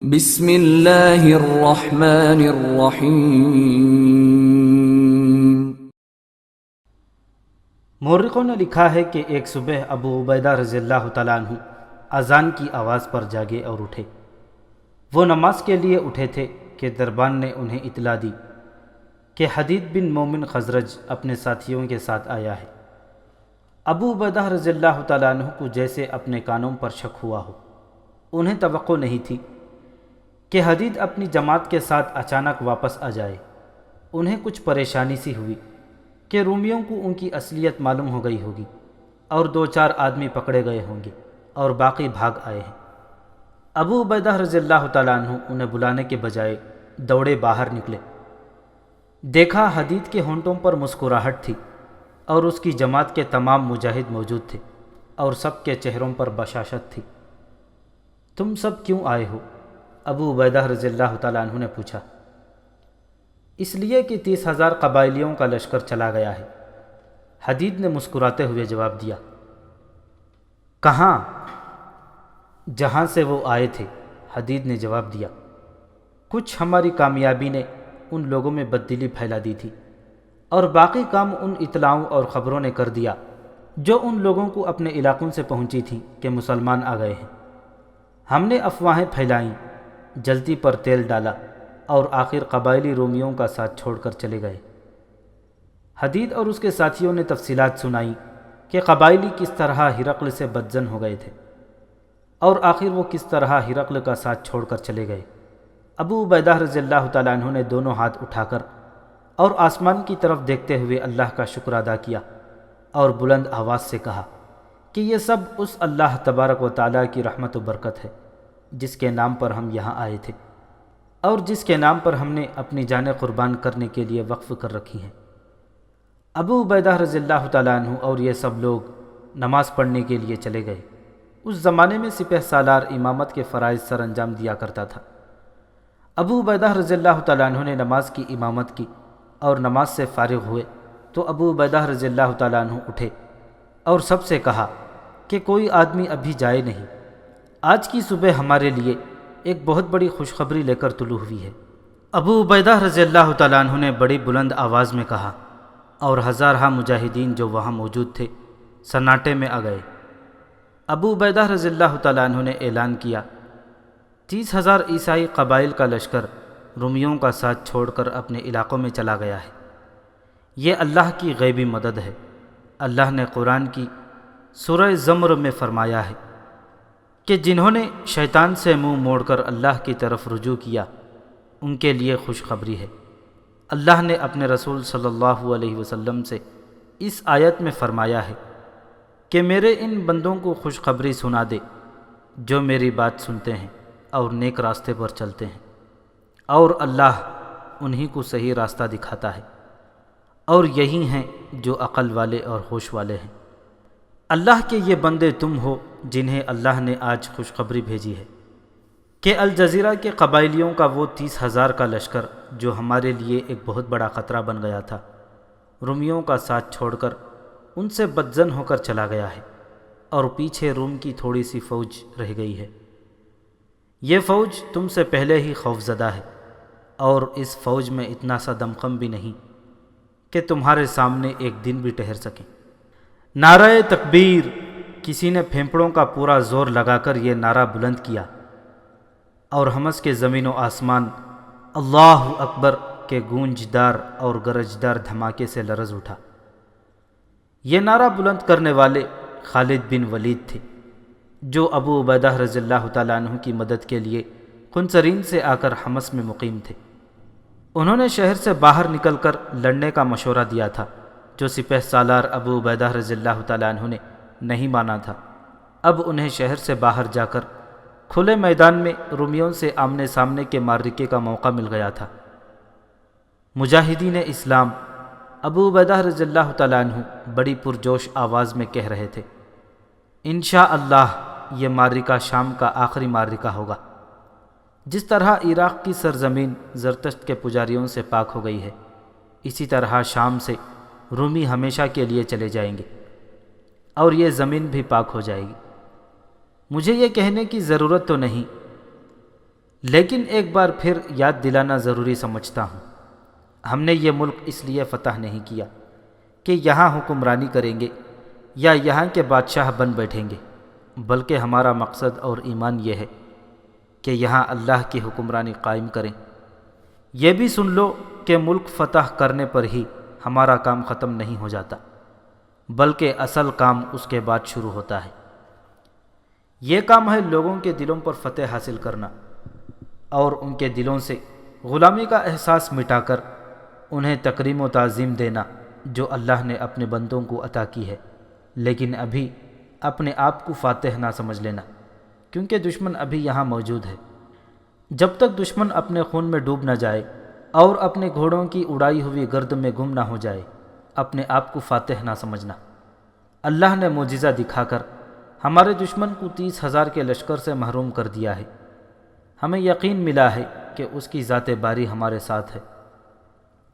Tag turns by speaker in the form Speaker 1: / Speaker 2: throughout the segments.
Speaker 1: بسم اللہ الرحمن الرحیم۔
Speaker 2: مورخوں نے لکھا ہے کہ ایک صبح ابو عبیدہ رضی اللہ تعالیٰ عنہ اذان کی آواز پر جاگے اور اٹھے۔ وہ نماز کے لیے اٹھے تھے کہ دربان نے انہیں اطلاع دی کہ حدید بن مومن خزرج اپنے ساتھیوں کے ساتھ آیا ہے۔ ابو عبیدہ رضی اللہ تعالیٰ عنہ کو جیسے اپنے کانوں پر شک ہوا ہو۔ انہیں توقع نہیں تھی کہ حدید اپنی جماعت کے ساتھ اچانک واپس آ جائے۔ انہیں کچھ پریشانی سی ہوئی کہ رومیوں کو ان کی اصلیت معلوم ہو گئی ہوگی اور دو چار آدمی پکڑے گئے ہوں گے اور باقی بھاگ آئے ہیں۔ ابو عبیدہ رضی اللہ تعالیٰ عنہ انہیں بلانے کے بجائے دوڑے باہر نکلے۔ دیکھا حدید کے ہونٹوں پر مسکراہٹ تھی اور اس کی جماعت کے تمام مجاہد موجود تھے اور سب کے چہروں پر بشاشت تھی۔ تم سب کیوں آئے ہو؟ ابو عبیدہ رضی اللہ تعالیٰ عنہ نے پوچھا۔ اس لیے کہ 30,000 قبائلیوں کا لشکر چلا گیا ہے، حدید نے مسکراتے ہوئے جواب دیا۔ کہاں؟ جہاں سے وہ آئے تھے، حدید نے جواب دیا۔ کچھ ہماری کامیابی نے ان لوگوں میں بددلی پھیلا دی تھی اور باقی کام ان اطلاعوں اور خبروں نے کر دیا جو ان لوگوں کو اپنے علاقوں سے پہنچی تھی کہ مسلمان آ گئے ہیں۔ ہم نے افواہیں پھیلائیں، جلتی پر تیل ڈالا اور آخر قبائلی رومیوں کا ساتھ چھوڑ کر چلے گئے۔ حدید اور اس کے ساتھیوں نے تفصیلات سنائیں کہ قبائلی کس طرح ہرقل سے بدظن ہو گئے تھے اور آخر وہ کس طرح ہرقل کا ساتھ چھوڑ کر چلے گئے۔ ابو عبیدہ رضی اللہ تعالیٰ عنہ نے دونوں ہاتھ اٹھا کر اور آسمان کی طرف دیکھتے ہوئے اللہ کا شکر ادا کیا اور بلند آواز سے کہا کہ یہ سب اس اللہ تبارک و تعالیٰ کی رحمت و برکت ہے جس کے نام پر ہم یہاں آئے تھے اور جس کے نام پر ہم نے اپنی جانیں قربان کرنے کے لیے وقف کر رکھی ہیں۔ ابو عبیدہ رضی اللہ تعالیٰ عنہ اور یہ سب لوگ نماز پڑھنے کے لیے چلے گئے۔ اس زمانے میں سپہ سالار امامت کے فرائض سر انجام دیا کرتا تھا۔ ابو عبیدہ رضی اللہ تعالیٰ عنہ نے نماز کی امامت کی اور نماز سے فارغ ہوئے تو ابو عبیدہ رضی اللہ تعالیٰ عنہ اٹھے اور سب سے کہا کہ کوئی آدمی ابھی جائے نہیں، آج کی صبح ہمارے لیے ایک بہت بڑی خوشخبری لے کر طلوع ہوئی ہے۔ ابو عبیدہ رضی اللہ تعالیٰ عنہ نے بڑی بلند آواز میں کہا اور ہزارہ مجاہدین جو وہاں موجود تھے سناٹے میں آ گئے۔ ابو عبیدہ رضی اللہ تعالیٰ عنہ نے اعلان کیا، 30,000 عیسائی قبائل کا لشکر رومیوں کا ساتھ چھوڑ کر اپنے علاقوں میں چلا گیا ہے۔ یہ اللہ کی غیبی مدد ہے۔ اللہ نے قرآن کی سورہ زمر میں فرمایا ہے کہ جنہوں نے شیطان سے منہ موڑ کر اللہ کی طرف رجوع کیا ان کے لیے خوشخبری ہے۔ اللہ نے اپنے رسول صلی اللہ علیہ وسلم سے اس آیت میں فرمایا ہے کہ میرے ان بندوں کو خوشخبری سنا دے جو میری بات سنتے ہیں اور نیک راستے پر چلتے ہیں، اور اللہ انہی کو صحیح راستہ دکھاتا ہے، اور یہی ہیں جو عقل والے اور ہوش والے ہیں۔ اللہ کے یہ بندے تم ہو جنہیں اللہ نے آج خوشخبری بھیجی ہے کہ الجزیرہ کے قبائلیوں کا وہ 30,000 کا لشکر جو ہمارے لیے ایک بہت بڑا خطرہ بن گیا تھا، رومیوں کا ساتھ چھوڑ کر ان سے بدظن ہو کر چلا گیا ہے، اور پیچھے روم کی تھوڑی سی فوج رہ گئی ہے۔ یہ فوج تم سے پہلے ہی خوف زدہ ہے اور اس فوج میں اتنا سا دمخم بھی نہیں کہ تمہارے سامنے ایک دن بھی ٹھہر سکیں۔ نعرہ تکبیر! کسی نے پھیپھڑوں کا پورا زور لگا کر یہ نعرہ بلند کیا اور ہمس کے زمین و آسمان اللہ اکبر کے گونجدار اور گرجدار دھماکے سے لرز اٹھا۔ یہ نعرہ بلند کرنے والے خالد بن ولید تھے جو ابو عبیدہ رضی اللہ تعالیٰ عنہ کی مدد کے لیے قنصرین سے آ کر حمص میں مقیم تھے۔ انہوں نے شہر سے باہر نکل کر لڑنے کا مشورہ دیا تھا جو سپہ سالار ابو عبیدہ رضی اللہ تعالیٰ عنہ نے نہیں مانا تھا۔ اب انہیں شہر سے باہر جا کر کھلے میدان میں رومیوں سے آمنے سامنے کے معرکے کا موقع مل گیا تھا۔ مجاہدین اسلام ابو عبیدہ رضی اللہ تعالیٰ عنہ بڑی پرجوش آواز میں کہہ رہے تھے، انشاءاللہ یہ معرکہ شام کا آخری معرکہ ہوگا۔ جس طرح عراق کی سرزمین زرتشت کے پجاریوں سے پاک ہو گئی ہے، اسی طرح شام سے رومی ہمیشہ کے لیے چلے جائیں گے اور یہ زمین بھی پاک ہو جائے گی۔ مجھے یہ کہنے کی ضرورت تو نہیں لیکن ایک بار پھر یاد دلانا ضروری سمجھتا ہوں، ہم نے یہ ملک اس لیے فتح نہیں کیا کہ یہاں حکمرانی کریں گے یا یہاں کے بادشاہ بن بیٹھیں گے، بلکہ ہمارا مقصد اور ایمان یہ ہے کہ یہاں اللہ کی حکمرانی قائم کریں۔ یہ بھی سن لو کہ ملک فتح کرنے پر ہی ہمارا کام ختم نہیں ہو جاتا، بلکہ اصل کام اس کے بعد شروع ہوتا ہے۔ یہ کام ہے لوگوں کے دلوں پر فتح حاصل کرنا اور ان کے دلوں سے غلامی کا احساس مٹا کر انہیں تکریم و تعظیم دینا جو اللہ نے اپنے بندوں کو عطا کی ہے، لیکن ابھی اپنے آپ کو فاتح نہ سمجھ لینا، کیونکہ دشمن ابھی یہاں موجود ہے۔ جب تک دشمن اپنے خون میں ڈوب نہ جائے اور اپنے گھوڑوں کی اڑائی ہوئی گرد میں گم نہ ہو جائے، اپنے آپ کو فاتح نہ سمجھنا۔ اللہ نے معجزہ دکھا کر ہمارے دشمن کو 30,000 کے لشکر سے محروم کر دیا ہے۔ ہمیں یقین ملا ہے کہ اس کی ذات باری ہمارے ساتھ ہے۔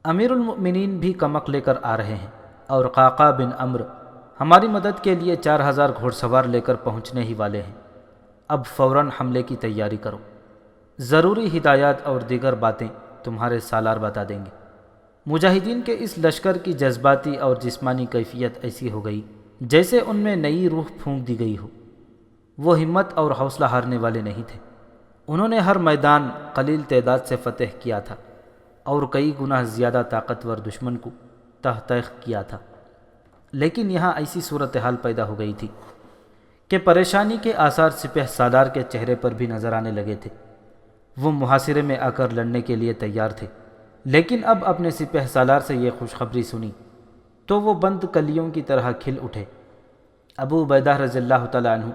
Speaker 2: امیر المؤمنین بھی کمک لے کر آ رہے ہیں اور قعقاع بن عمرو ہماری مدد کے لیے 4,000 گھوڑ سوار لے کر پہنچنے ہی والے ہیں۔ اب فوراً حملے کی تیاری کرو۔ ضروری ہدایات اور دیگر باتیں تمہارے سالار بتا دیں گے۔ مجاہدین کے اس لشکر کی جذباتی اور جسمانی کیفیت ایسی ہو گئی جیسے ان میں نئی روح پھونک دی گئی ہو۔ وہ ہمت اور حوصلہ ہارنے والے نہیں تھے۔ انہوں نے ہر میدان قلیل تعداد سے فتح کیا تھا اور کئی گنا زیادہ طاقتور دشمن کو تحت طیخ کیا تھا، لیکن یہاں ایسی صورتحال پیدا ہو گئی تھی کہ پریشانی کے آثار سپہ سالار کے چہرے پر بھی نظر آنے لگے تھے۔ وہ محاصرے میں آ کر لڑنے کے لیے تیار تھے، لیکن اب اپنے سپہ سالار سے یہ خوشخبری سنی تو وہ بند کلیوں کی طرح کھل اٹھے۔ ابو عبیدہ رضی اللہ تعالیٰ عنہ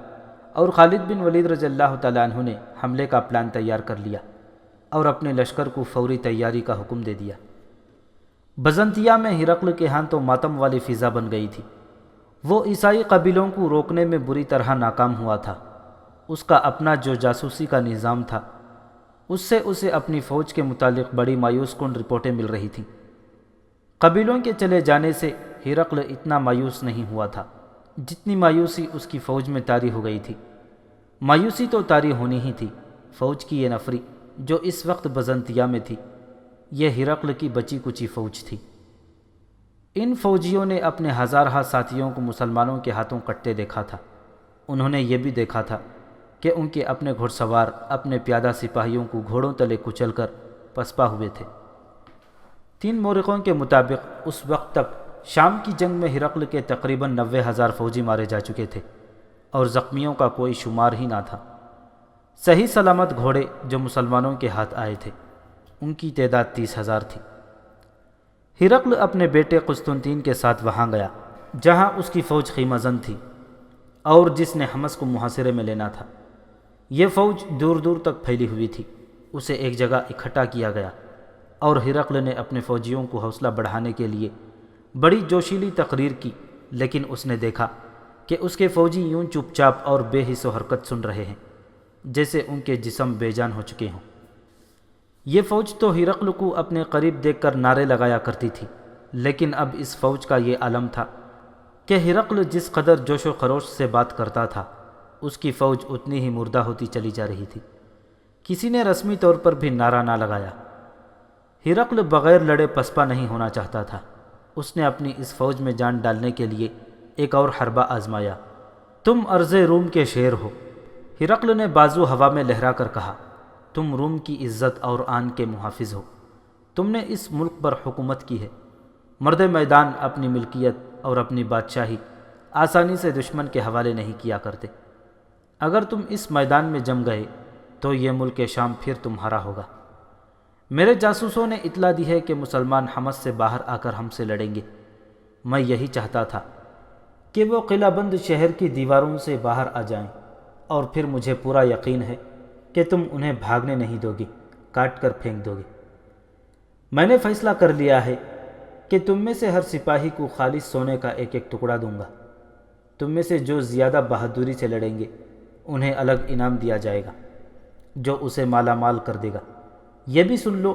Speaker 2: اور خالد بن ولید رضی اللہ تعالیٰ عنہ نے حملے کا پلان تیار کر لیا اور اپنے لشکر کو فوری تیاری کا حکم دے دیا۔ بزنطیہ میں ہرقل کے ہاں تو ماتم والی فضا بن گئی تھی۔ وہ عیسائی قبیلوں کو روکنے میں بری طرح ناکام ہوا تھا۔ اس کا اپنا جو جاسوسی کا نظام تھا، اس سے اسے اپنی فوج کے متعلق بڑی مایوس کن رپورٹیں مل رہی تھیں۔ قبیلوں کے چلے جانے سے ہرقل اتنا مایوس نہیں ہوا تھا جتنی مایوسی اس کی فوج میں طاری ہو گئی تھی۔ مایوسی تو طاری ہونی ہی تھی۔ فوج کی یہ نفری جو اس وقت بزنطیہ میں تھی، یہ ہرقل کی بچی کچی فوج تھی۔ ان فوجیوں نے اپنے ہزارہ ساتھیوں کو مسلمانوں کے ہاتھوں کٹتے دیکھا تھا۔ انہوں نے یہ بھی دیکھا تھا کہ ان کے اپنے گھڑ سوار اپنے پیادہ سپاہیوں کو گھوڑوں تلے کچل کر پسپا ہوئے تھے۔ 3 مورخوں کے مطابق اس وقت تک شام کی جنگ میں ہرقل کے تقریباً 90,000 فوجی مارے جا چکے تھے اور زخمیوں کا کوئی شمار ہی نہ تھا۔ صحیح سلامت گھوڑے جو مسلمانوں کے ہاتھ آئے تھے، ان کی تعداد 30,000 تھی۔ ہرقل اپنے بیٹے قسطنطین کے ساتھ وہاں گیا جہاں اس کی فوج خیمہ زن تھی اور جس نے حمص کو محاصرے میں لینا تھا۔ یہ فوج دور دور تک پھیلی ہوئی تھی۔ اسے ایک جگہ اکٹھا کیا گیا اور ہرقل نے اپنے فوجیوں کو حوصلہ بڑھانے کے لیے بڑی جوشیلی تقریر کی، لیکن اس نے دیکھا کہ اس کے فوجی یوں چپ چاپ اور بے حس و حرکت سن رہے ہیں جیسے ان کے جسم بے جان ہو چکے ہوں۔ یہ فوج تو ہرقل کو اپنے قریب دیکھ کر نعرے لگایا کرتی تھی، لیکن اب اس فوج کا یہ عالم تھا کہ ہرقل جس قدر جوش و خروش سے بات کرتا تھا، اس کی فوج اتنی ہی مردہ ہوتی چلی جا رہی تھی۔ کسی نے رسمی طور پر بھی نعرہ نہ لگایا۔ ہرقل بغیر لڑے پسپا نہیں ہونا چاہتا تھا۔ اس نے اپنی اس فوج میں جان ڈالنے کے لیے ایک اور حربہ آزمایا۔ تم ارض روم کے شیر ہو، ہرقل نے بازو ہوا میں لہرا کر کہا۔ تم روم کی عزت اور آن کے محافظ ہو۔ تم نے اس ملک پر حکومت کی ہے۔ مرد میدان اپنی ملکیت اور اپنی بادشاہی آسانی سے دشمن کے حوالے نہیں کیا کرتے۔ اگر تم اس میدان میں جم گئے تو یہ ملک شام پھر تمہارا ہوگا۔ میرے جاسوسوں نے اطلاع دی ہے کہ مسلمان حمص سے باہر آ کر ہم سے لڑیں گے۔ میں یہی چاہتا تھا کہ وہ قلعہ بند شہر کی دیواروں سے باہر آ جائیں، اور پھر مجھے پورا یقین ہے کہ تم انہیں بھاگنے نہیں دو گے، کاٹ کر پھینک دو گے۔ میں نے فیصلہ کر لیا ہے کہ تم میں سے ہر سپاہی کو خالص سونے کا ایک ایک ٹکڑا دوں گا۔ تم میں سے جو زیادہ بہادری سے لڑیں گے انہیں الگ انعام دیا جائے گا جو اسے مالا مال کر دے گا۔ یہ بھی سن لو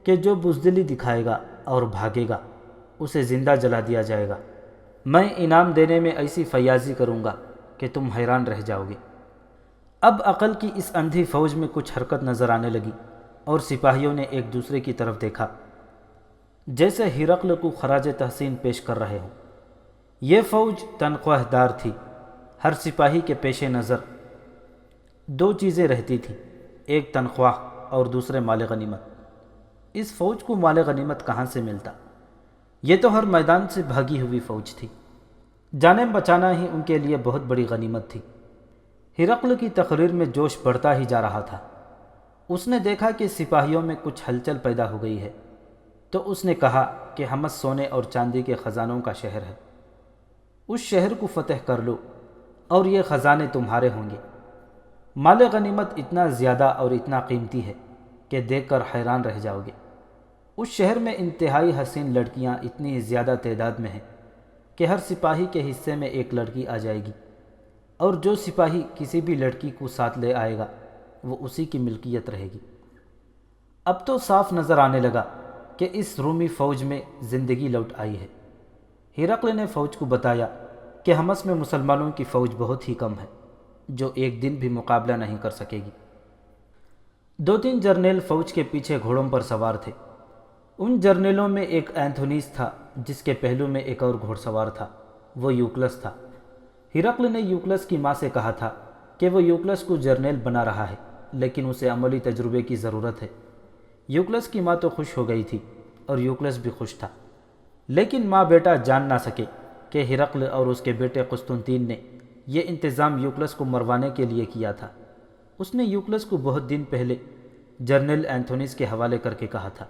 Speaker 2: کہ جو بزدلی دکھائے گا اور بھاگے گا اسے زندہ جلا دیا جائے گا۔ میں انعام دینے میں ایسی فیاضی کروں گا کہ تم حیران رہ جاؤ گے۔ اب عقل کی اس اندھی فوج میں کچھ حرکت نظر آنے لگی اور سپاہیوں نے ایک دوسرے کی طرف دیکھا جیسے ہرقل کو خراج تحسین پیش کر رہے ہوں۔ یہ فوج تنخواہ دار تھی۔ ہر سپاہی کے پیش نظر دو چیزیں رہتی تھیں، ایک تنخواہ اور دوسرے مال غنیمت۔ اس فوج کو مال غنیمت کہاں سے ملتا؟ یہ تو ہر میدان سے بھاگی ہوئی فوج تھی۔ جانیں بچانا ہی ان کے لیے بہت بڑی غنیمت تھی۔ ہرقل کی تقریر میں جوش بڑھتا ہی جا رہا تھا۔ اس نے دیکھا کہ سپاہیوں میں کچھ ہلچل پیدا ہو گئی ہے، تو اس نے کہا کہ حمص سونے اور چاندی کے خزانوں کا شہر ہے، اس شہر کو فتح کر لو اور یہ خزانے تمہارے ہوں گے۔ مال غنیمت اتنا زیادہ اور اتنا قیمتی ہے کہ دیکھ کر حیران رہ جاؤ گے۔ اس شہر میں انتہائی حسین لڑکیاں اتنی زیادہ تعداد میں ہیں کہ ہر سپاہی کے حصے میں ایک لڑکی آ جائے گی، اور جو سپاہی کسی بھی لڑکی کو ساتھ لے آئے گا وہ اسی کی ملکیت رہے گی۔ اب تو صاف نظر آنے لگا کہ اس رومی فوج میں زندگی لوٹ آئی ہے۔ ہرقل نے فوج کو بتایا کہ حمص میں مسلمانوں کی فوج بہت ہی کم ہے، جو ایک دن بھی مقابلہ نہیں کر سکے گی۔ 2-3 جرنیل فوج کے پیچھے گھوڑوں پر سوار تھے۔ ان جرنیلوں میں ایک اینتھونیس تھا جس کے پہلو میں ایک اور گھوڑ سوار تھا، وہ یوکلس تھا۔ ہرقل نے یوکلس کی ماں سے کہا تھا کہ وہ یوکلس کو جرنیل بنا رہا ہے، لیکن اسے عملی تجربے کی ضرورت ہے۔ یوکلس کی ماں تو خوش ہو گئی تھی اور یوکلس بھی خوش تھا، لیکن ماں بیٹا جان نہ سکے کہ ہرقل اور اس کے بیٹے قسطنطین نے یہ انتظام یوکلس کو مروانے کے لیے کیا تھا۔ اس نے یوکلس کو بہت دن پہلے جرنیل اینتھونیس کے حوالے کر کے کہا تھا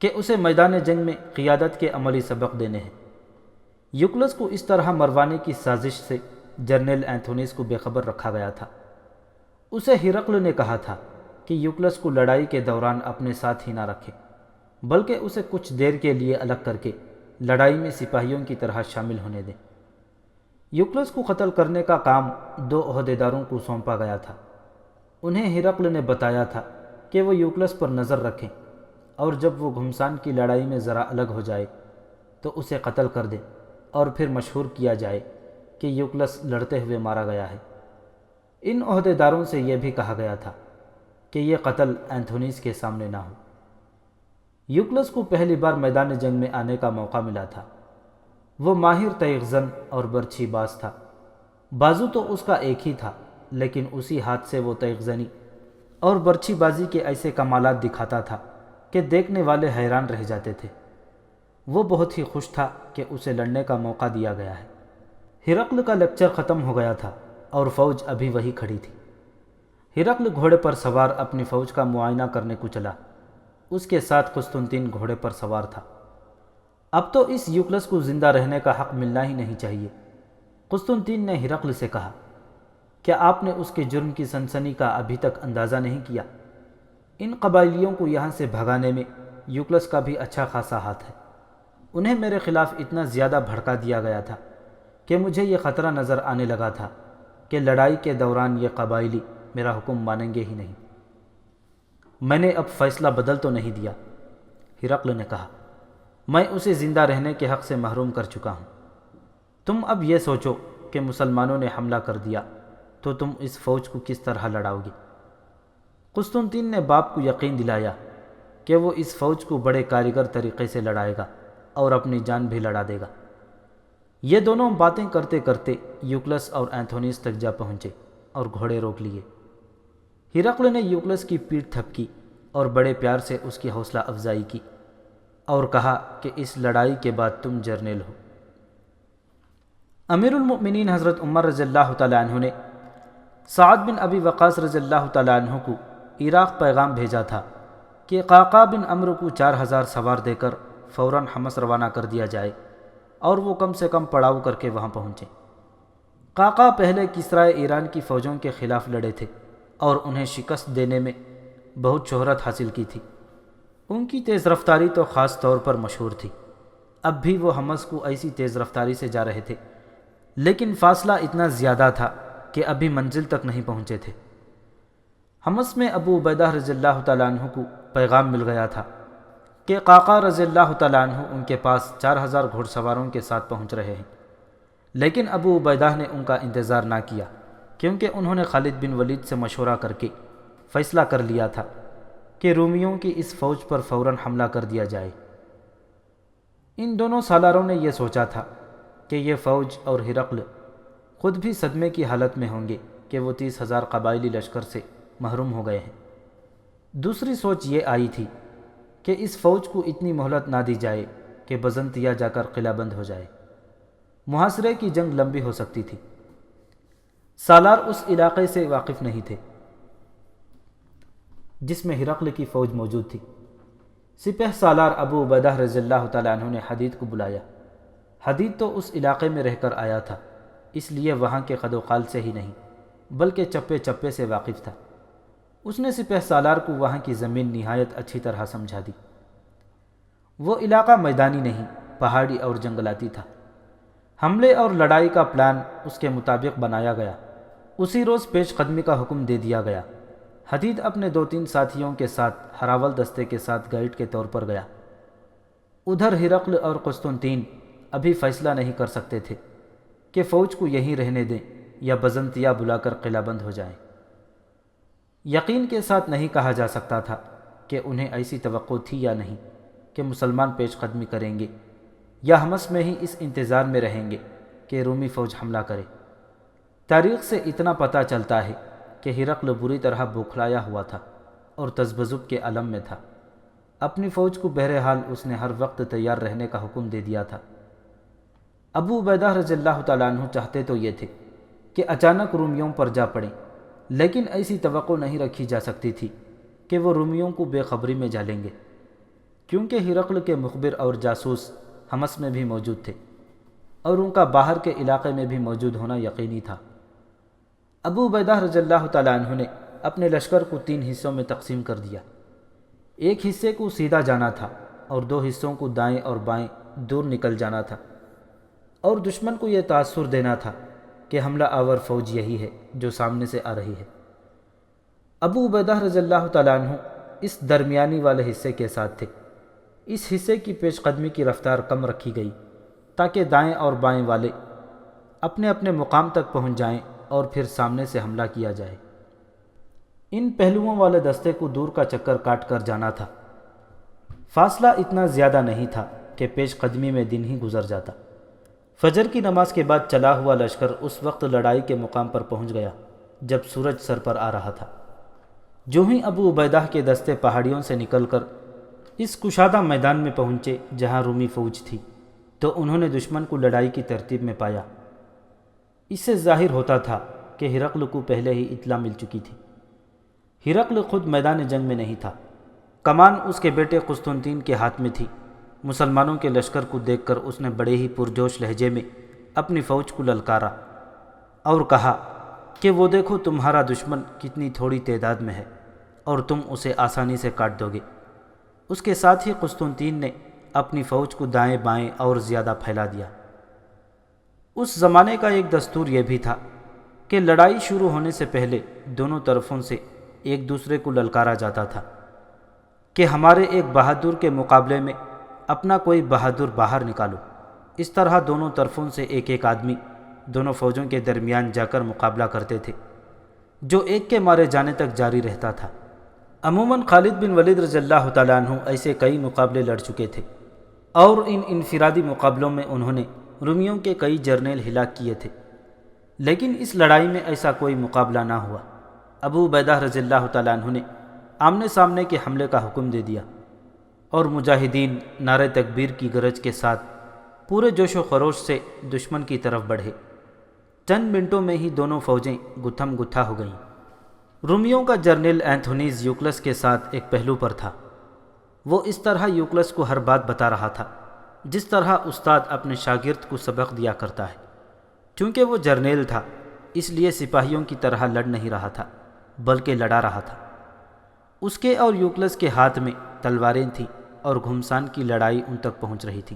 Speaker 2: کہ اسے میدان جنگ میں قیادت کے عملی سبق دینے ہیں۔ یوکلس کو اس طرح مروانے کی سازش سے جرنیل اینتھونیس کو بے خبر رکھا گیا تھا۔ اسے ہرقل نے کہا تھا کہ یوکلس کو لڑائی کے دوران اپنے ساتھ ہی نہ رکھے، بلکہ اسے کچھ دیر کے لیے الگ کر کے لڑائی میں سپاہیوں کی طرح شامل ہونے دیں۔ یوکلس کو قتل کرنے کا کام 2 عہدیداروں کو سونپا گیا تھا۔ انہیں ہرقل نے بتایا تھا کہ وہ یوکلس پر نظر رکھیں، اور جب وہ گھمسان کی لڑائی میں ذرا الگ ہو جائے تو اسے قتل کر دیں، اور پھر مشہور کیا جائے کہ یوکلس لڑتے ہوئے مارا گیا ہے۔ ان عہدیداروں سے یہ بھی کہا گیا تھا کہ یہ قتل اینتھونیس کے سامنے نہ ہو۔ یوکلس کو پہلی بار میدان جنگ میں آنے کا موقع ملا تھا۔ وہ ماہر تیغ زن اور برچھی باز تھا۔ بازو تو اس کا ایک ہی تھا، لیکن اسی ہاتھ سے وہ تیغ زنی اور برچھی بازی کے ایسے کمالات دکھاتا تھا کہ دیکھنے والے حیران رہ جاتے تھے۔ وہ بہت ہی خوش تھا کہ اسے لڑنے کا موقع دیا گیا ہے۔ ہرقل کا لیکچر ختم ہو گیا تھا اور فوج ابھی وہی کھڑی تھی۔ ہرقل گھوڑے پر سوار اپنی فوج کا معائنہ کرنے کو چلا۔ اس کے ساتھ قسطنطین گھوڑے پر سوار تھا۔ اب تو اس یوکلس کو زندہ رہنے کا حق ملنا ہی نہیں چاہیے۔ قسطنطین نے ہرقل سے کہا، کیا آپ نے اس کے جرم کی سنسنی کا ابھی تک اندازہ نہیں کیا؟ ان قبائلیوں کو یہاں سے بھگانے میں یوکلس کا بھی اچھا خاصا ہاتھ ہے۔ انہیں میرے خلاف اتنا زیادہ بھڑکا دیا گیا تھا کہ مجھے یہ خطرہ نظر آنے لگا تھا کہ لڑائی کے دوران یہ قبائلی میرا حکم مانیں گے ہی نہیں۔ میں نے اب فیصلہ بدل تو نہیں دیا، ہرقل نے کہا، میں اسے زندہ رہنے کے حق سے محروم کر چکا ہوں۔ تم اب یہ سوچو کہ مسلمانوں نے حملہ کر دیا تو تم اس فوج کو کس طرح لڑاؤ گے؟ قسطنطین نے باپ کو یقین دلایا کہ وہ اس فوج کو بڑے کاریگر طریقے سے لڑائے گا اور اپنی جان بھی لڑا دے گا۔ یہ دونوں باتیں کرتے کرتے یوکلس اور اینتھونیس تک جا پہنچے اور گھوڑے روک لیے۔ ہرقل نے یوکلس کی پیٹھ تھپکی اور بڑے پیار سے اس کی حوصلہ افزائی کی اور کہا کہ اس لڑائی کے بعد تم جرنیل ہو۔ امیر المؤمنین حضرت عمر رضی اللہ تعالیٰ عنہ نے سعد بن ابی وقاص رضی اللہ تعالیٰ عنہ کو عراق پیغام بھیجا تھا کہ قعقاع بن عمرو کو 4000 سوار دے کر فوراً حمص روانہ کر دیا جائے اور وہ کم سے کم پڑاؤ کر کے وہاں پہنچیں۔ قعقاع پہلے کسرائے ایران کی فوجوں کے خلاف لڑے تھے اور انہیں شکست دینے میں بہت شہرت حاصل کی تھی۔ ان کی تیز رفتاری تو خاص طور پر مشہور تھی۔ اب بھی وہ حمص کو ایسی تیز رفتاری سے جا رہے تھے، لیکن فاصلہ اتنا زیادہ تھا کہ ابھی منزل تک نہیں پہنچے تھے۔ حمص میں ابو عبیدہ رضی اللہ تعالیٰ عنہ کو پیغام مل گیا تھا کہ قعقاع رضی اللہ تعالیٰ عنہ ان کے پاس 4000 گھوڑ سواروں کے ساتھ پہنچ رہے ہیں، لیکن ابو عبیدہ نے ان کا انتظار نہ کیا کیونکہ انہوں نے خالد بن ولید سے مشورہ کر کے فیصلہ کر لیا تھا کہ رومیوں کی اس فوج پر فوراً حملہ کر دیا جائے۔ ان دونوں سالاروں نے یہ سوچا تھا کہ یہ فوج اور ہرقل خود بھی صدمے کی حالت میں ہوں گے کہ وہ 30,000 قبائلی لشکر سے محروم ہو گئے ہیں۔ دوسری سوچ یہ آئی تھی کہ اس فوج کو اتنی مہلت نہ دی جائے کہ بزنطیہ جا کر قلعہ بند ہو جائے۔ محاصرے کی جنگ لمبی ہو سکتی تھی۔ سالار اس علاقے سے واقف نہیں تھے جس میں ہرقل کی فوج موجود تھی۔ سپہ سالار ابو عبیدہ رضی اللہ تعالیٰ عنہ نے حدید کو بلایا۔ حدید تو اس علاقے میں رہ کر آیا تھا، اس لیے وہاں کے قد و قال سے ہی نہیں بلکہ چپے چپے سے واقف تھا۔ اس نے سپہ سالار کو وہاں کی زمین نہایت اچھی طرح سمجھا دی۔ وہ علاقہ میدانی نہیں، پہاڑی اور جنگلاتی تھا۔ حملے اور لڑائی کا پلان اس کے مطابق بنایا گیا۔ اسی روز پیش قدمی کا حکم دے دیا گیا۔ حدید اپنے 2-3 ساتھیوں کے ساتھ ہراول دستے کے ساتھ گائیڈ کے طور پر گیا۔ ادھر ہرقل اور قسطنطین ابھی فیصلہ نہیں کر سکتے تھے کہ فوج کو یہیں رہنے دیں یا بزنطیہ بلا کر قلعہ بند ہو جائیں۔ یقین کے ساتھ نہیں کہا جا سکتا تھا کہ انہیں ایسی توقع تھی یا نہیں کہ مسلمان پیش قدمی کریں گے یا حمص میں ہی اس انتظار میں رہیں گے کہ رومی فوج حملہ کرے۔ تاریخ سے اتنا پتہ چلتا ہے کہ ہرقل بری طرح بوکھلایا ہوا تھا اور تذبذب کے عالم میں تھا۔ اپنی فوج کو بہرحال اس نے ہر وقت تیار رہنے کا حکم دے دیا تھا۔ ابو عبیدہ رضی اللہ تعالیٰ عنہ چاہتے تو یہ تھے کہ اچانک رومیوں پر جا پڑیں، لیکن ایسی توقع نہیں رکھی جا سکتی تھی کہ وہ رومیوں کو بے خبری میں جالیں گے، کیونکہ ہرقل کے مخبر اور جاسوس حمص میں بھی موجود تھے اور ان کا باہر کے علاقے میں بھی موجود ہونا یقینی تھا۔ ابو عبیدہ رضی اللہ تعالیٰ عنہ نے اپنے لشکر کو 3 حصوں میں تقسیم کر دیا۔ ایک حصے کو سیدھا جانا تھا اور 2 حصوں کو دائیں اور بائیں دور نکل جانا تھا، اور دشمن کو یہ تاثر دینا تھا کہ حملہ آور فوج یہی ہے جو سامنے سے آ رہی ہے۔ ابو عبیدہ رضی اللہ تعالیٰ عنہ اس درمیانی والے حصے کے ساتھ تھے۔ اس حصے کی پیش قدمی کی رفتار کم رکھی گئی تاکہ دائیں اور بائیں والے اپنے اپنے مقام تک پہنچ جائیں اور پھر سامنے سے حملہ کیا جائے۔ ان پہلوؤں والے دستے کو دور کا چکر کاٹ کر جانا تھا۔ فاصلہ اتنا زیادہ نہیں تھا کہ پیش قدمی میں دن ہی گزر جاتا۔ فجر کی نماز کے بعد چلا ہوا لشکر اس وقت لڑائی کے مقام پر پہنچ گیا جب سورج سر پر آ رہا تھا۔ جو ہی ابو عبیدہ کے دستے پہاڑیوں سے نکل کر اس کشادہ میدان میں پہنچے جہاں رومی فوج تھی تو انہوں نے دشمن کو لڑائی کی ترتیب میں پایا۔ اس سے ظاہر ہوتا تھا کہ ہرقل کو پہلے ہی اطلاع مل چکی تھی۔ ہرقل خود میدان جنگ میں نہیں تھا، کمان اس کے بیٹے قسطنطین کے ہاتھ میں تھی۔ مسلمانوں کے لشکر کو دیکھ کر اس نے بڑے ہی پرجوش لہجے میں اپنی فوج کو للکارا اور کہا کہ وہ دیکھو تمہارا دشمن کتنی تھوڑی تعداد میں ہے اور تم اسے آسانی سے کاٹ دو گے۔ اس کے ساتھ ہی قسطنطین نے اپنی فوج کو دائیں بائیں اور زیادہ پھیلا دیا۔ اس زمانے کا ایک دستور یہ بھی تھا کہ لڑائی شروع ہونے سے پہلے دونوں طرفوں سے ایک دوسرے کو للکارا جاتا تھا کہ ہمارے ایک بہادر کے مقابلے میں اپنا کوئی بہادر باہر نکالو۔ اس طرح دونوں طرفوں سے ایک ایک آدمی دونوں فوجوں کے درمیان جا کر مقابلہ کرتے تھے، جو ایک کے مارے جانے تک جاری رہتا تھا۔ عموماً خالد بن ولید رضی اللہ تعالیٰ عنہ ایسے کئی مقابلے لڑ چکے تھے اور ان انفرادی مقابلوں میں انہوں نے رومیوں کے کئی جرنیل ہلاک کیے تھے، لیکن اس لڑائی میں ایسا کوئی مقابلہ نہ ہوا۔ ابو عبیدہ رضی اللہ تعالیٰ عنہ نے آمنے سامنے کے حملے کا حکم دے دیا اور مجاہدین نعرہ تکبیر کی گرج کے ساتھ پورے جوش و خروش سے دشمن کی طرف بڑھے۔ چند منٹوں میں ہی دونوں فوجیں گتھم گتھا ہو گئیں۔ رومیوں کا جرنیل اینتھونیز یوکلس کے ساتھ ایک پہلو پر تھا۔ وہ اس طرح یوکلس کو ہر بات بتا رہا تھا جس طرح استاد اپنے شاگرد کو سبق دیا کرتا ہے۔ چونکہ وہ جرنیل تھا اس لیے سپاہیوں کی طرح لڑ نہیں رہا تھا بلکہ لڑا رہا تھا۔ اس کے اور یوکلس کے ہاتھ میں تلواریں تھیں اور گھمسان کی لڑائی ان تک پہنچ رہی تھی۔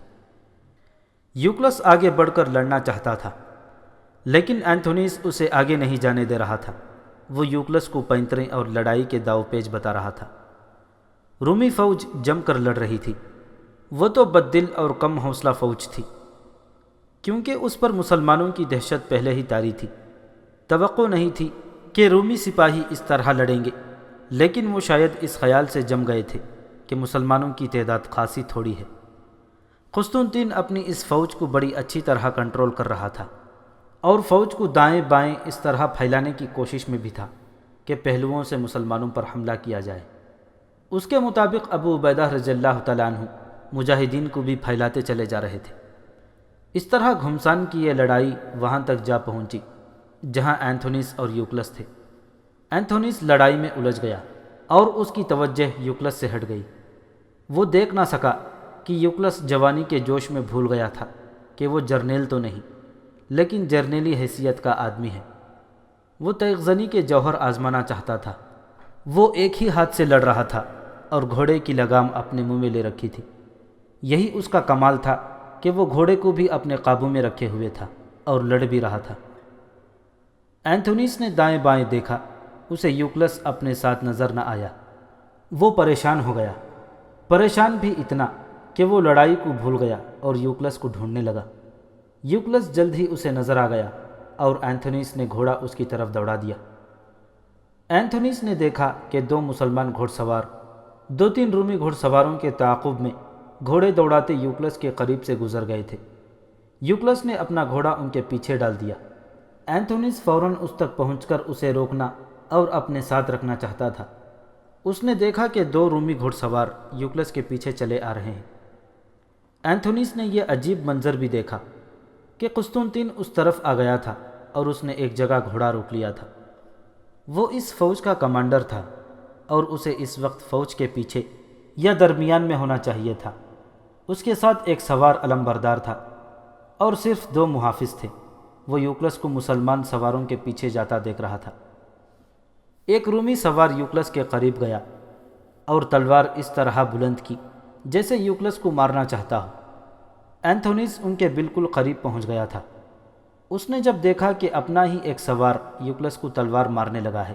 Speaker 2: یوکلس آگے بڑھ کر لڑنا چاہتا تھا لیکن اینتھونیز اسے آگے نہیں جانے دے رہا تھا۔ وہ یوکلس کو پینتریں اور لڑائی کے داؤ پیچ بتا رہا تھا۔ رومی فوج جم کر لڑ رہی تھی۔ وہ تو بددل اور کم حوصلہ فوج تھی کیونکہ اس پر مسلمانوں کی دہشت پہلے ہی طاری تھی۔ توقع نہیں تھی کہ رومی سپاہی اس طرح لڑیں گے، لیکن وہ شاید اس خیال سے جم گئے تھے کہ مسلمانوں کی تعداد خاصی تھوڑی ہے۔ قسطنطین اپنی اس فوج کو بڑی اچھی طرح کنٹرول کر رہا تھا اور فوج کو دائیں بائیں اس طرح پھیلانے کی کوشش میں بھی تھا کہ پہلوؤں سے مسلمانوں پر حملہ کیا جائے۔ اس کے مطابق ابو عبیدہ رضی اللہ تعالیٰ عنہ مجاہدین کو بھی پھیلاتے چلے جا رہے تھے۔ اس طرح گھمسان کی یہ لڑائی وہاں تک جا پہنچی جہاں اینتھونیس اور یوکلس تھے۔ اینتھونیس لڑائی میں الجھ گیا اور اس کی توجہ یوکلس سے ہٹ گئی۔ وہ دیکھ نہ سکا کہ یوکلس جوانی کے جوش میں بھول گیا تھا کہ وہ جرنیل تو نہیں لیکن جرنیلی حیثیت کا آدمی ہے۔ وہ تیغ زنی کے جوہر آزمانا چاہتا تھا۔ وہ ایک ہی ہاتھ سے لڑ رہا تھا اور گھوڑے کی لگام اپنے منہ میں لے رکھی تھی۔ یہی اس کا کمال تھا کہ وہ گھوڑے کو بھی اپنے قابو میں رکھے ہوئے تھا اور لڑ بھی رہا تھا۔ اینتھونیس نے دائیں بائیں دیکھا، اسے یوکلس اپنے ساتھ نظر نہ آیا۔ وہ پریشان ہو گیا، پریشان بھی اتنا کہ وہ لڑائی کو بھول گیا اور یوکلس کو ڈھونڈنے لگا۔ یوکلس جلد ہی اسے نظر آ گیا اور اینتھونیس نے گھوڑا اس کی طرف دوڑا دیا۔ اینتھونیس نے دیکھا کہ دو مسلمان گھوڑ سوار 2-3 رومی گھوڑ سواروں کے تعاقب میں گھوڑے دوڑاتے یوکلس کے قریب سے گزر گئے تھے۔ یوکلس نے اپنا گھوڑا ان کے پیچھے ڈال دیا۔ اینتھونیس فوراً اس تک پہنچ کر اسے روکنا اور اپنے ساتھ رکھنا چاہتا تھا۔ اس نے دیکھا کہ 2 رومی گھوڑ سوار یوکلس کے پیچھے چلے آ رہے ہیں۔ اینتھونیس نے یہ عجیب منظر بھی دیکھا کہ قسطنطین اس طرف آ گیا تھا اور اس نے ایک جگہ گھوڑا روک لیا تھا۔ وہ اس فوج کا کمانڈر تھا اور اسے اس وقت فوج کے پیچھے یا درمیان میں ہونا چاہیے تھا۔ اس کے ساتھ ایک سوار علمبردار تھا اور صرف 2 محافظ تھے۔ وہ یوکلس کو مسلمان سواروں کے پیچھے جاتا دیکھ رہا تھا۔ ایک رومی سوار یوکلس کے قریب گیا اور تلوار اس طرح بلند کی جیسے یوکلس کو مارنا چاہتا ہو۔ اینتھونیس ان کے بالکل قریب پہنچ گیا تھا۔ اس نے جب دیکھا کہ اپنا ہی ایک سوار یوکلس کو تلوار مارنے لگا ہے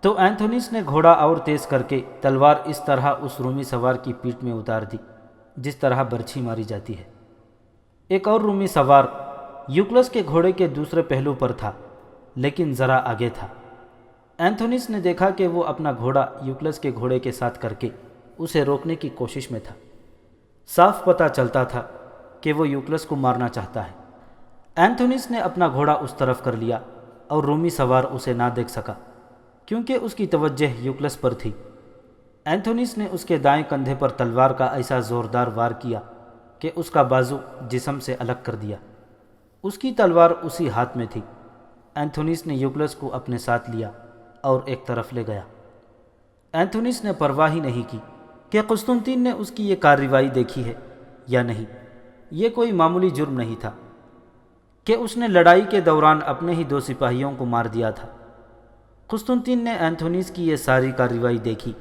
Speaker 2: تو اینتھونیس نے گھوڑا اور تیز کر کے تلوار اس طرح اس رومی سوار کی پیٹھ میں اتار دی جس طرح برچھی ماری جاتی ہے۔ ایک اور رومی سوار یوکلس کے گھوڑے کے دوسرے پہلو پر تھا لیکن ذرا آگے تھا۔ اینتھونیس نے دیکھا کہ وہ اپنا گھوڑا یوکلس کے گھوڑے کے ساتھ کر کے اسے روکنے کی کوشش میں تھا۔ صاف پتہ چلتا تھا کہ وہ یوکلس کو مارنا چاہتا ہے۔ اینتھونیس نے اپنا گھوڑا اس طرف کر لیا اور رومی سوار اسے نہ دیکھ سکا کیونکہ اس کی توجہ یوکلس پر تھی۔ اینتھونیس نے اس کے دائیں کندھے پر تلوار کا ایسا زوردار وار کیا کہ اس کا بازو جسم سے الگ کر دیا۔ اس کی تلوار اسی ہاتھ میں تھی۔ اینتھونیس نے یوکلس کو اپنے ساتھ لیا اور ایک طرف لے گیا۔ اینتھونیس نے پرواہ ہی نہیں کی کہ قسطنطین نے اس کی یہ کارروائی دیکھی ہے یا نہیں۔ یہ کوئی معمولی جرم نہیں تھا کہ اس نے لڑائی کے دوران اپنے ہی 2 سپاہیوں کو مار دیا تھا۔ قسطنطین نے اینتھونیس کی یہ ساری کارروائی دیکھی